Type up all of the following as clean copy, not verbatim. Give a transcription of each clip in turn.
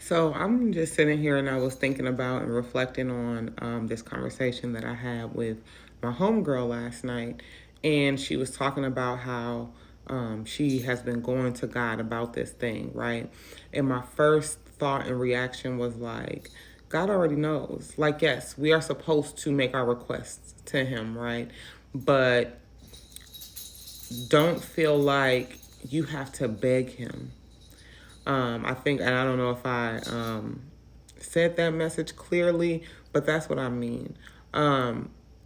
So I'm just sitting here and I was thinking about and reflecting on this conversation that I had with my homegirl last night. And she was talking about how she has been going to God about this thing, right? And my first thought and reaction was like, God already knows. Like, yes, we are supposed to make our requests to Him, right? But don't feel like you have to beg Him. I think, and I don't know if I said that message clearly, but that's what I mean.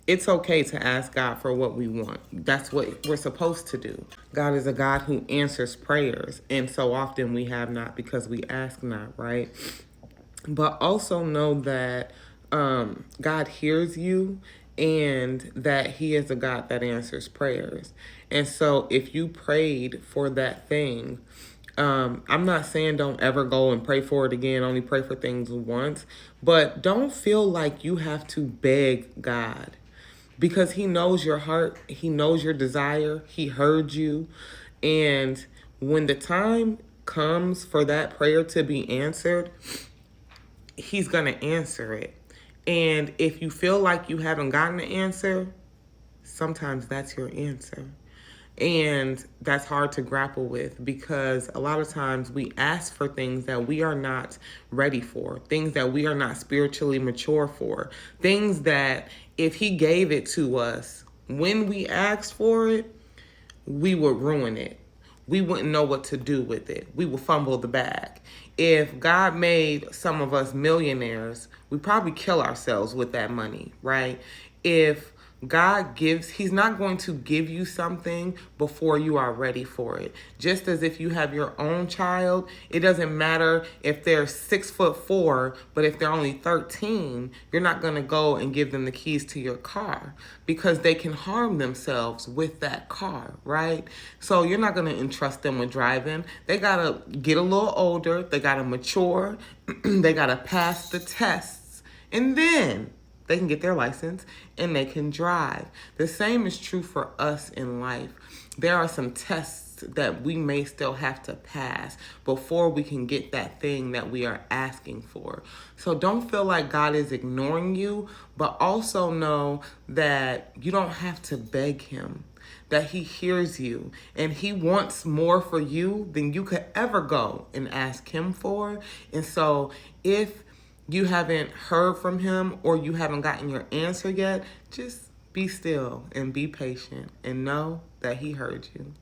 It's okay to ask God for what we want. That's what we're supposed to do. God is a God who answers prayers, and so often we have not because we ask not, right? But also know that God hears you and that He is a God that answers prayers. And so if you prayed for that thing, I'm not saying don't ever go and pray for it again, only pray for things once, but don't feel like you have to beg God because He knows your heart, He knows your desire, He heard you. And when the time comes for that prayer to be answered, He's going to answer it. And if you feel like you haven't gotten the answer, sometimes that's your answer. And that's hard to grapple with because a lot of times we ask for things that we are not ready for, things that we are not spiritually mature for, things that if He gave it to us when we asked for it, we would ruin it. We wouldn't know what to do with it. We would fumble the bag. If God made some of us millionaires, we probably kill ourselves with that money, right? If God gives, He's not going to give you something before you are ready for it. Just as if you have your own child, it doesn't matter if they're 6'4", but if they're only 13, you're not going to go and give them the keys to your car because they can harm themselves with that car, right? So you're not going to entrust them with driving. They got to get a little older, they got to mature, they got to pass the tests, and then they can get their license and they can drive. The same is true for us in life. There are some tests that we may still have to pass before we can get that thing that we are asking for. So don't feel like God is ignoring you, but also know that you don't have to beg Him, that He hears you and He wants more for you than you could ever go and ask Him for. And so if you haven't heard from Him or you haven't gotten your answer yet, just be still and be patient and know that He heard you.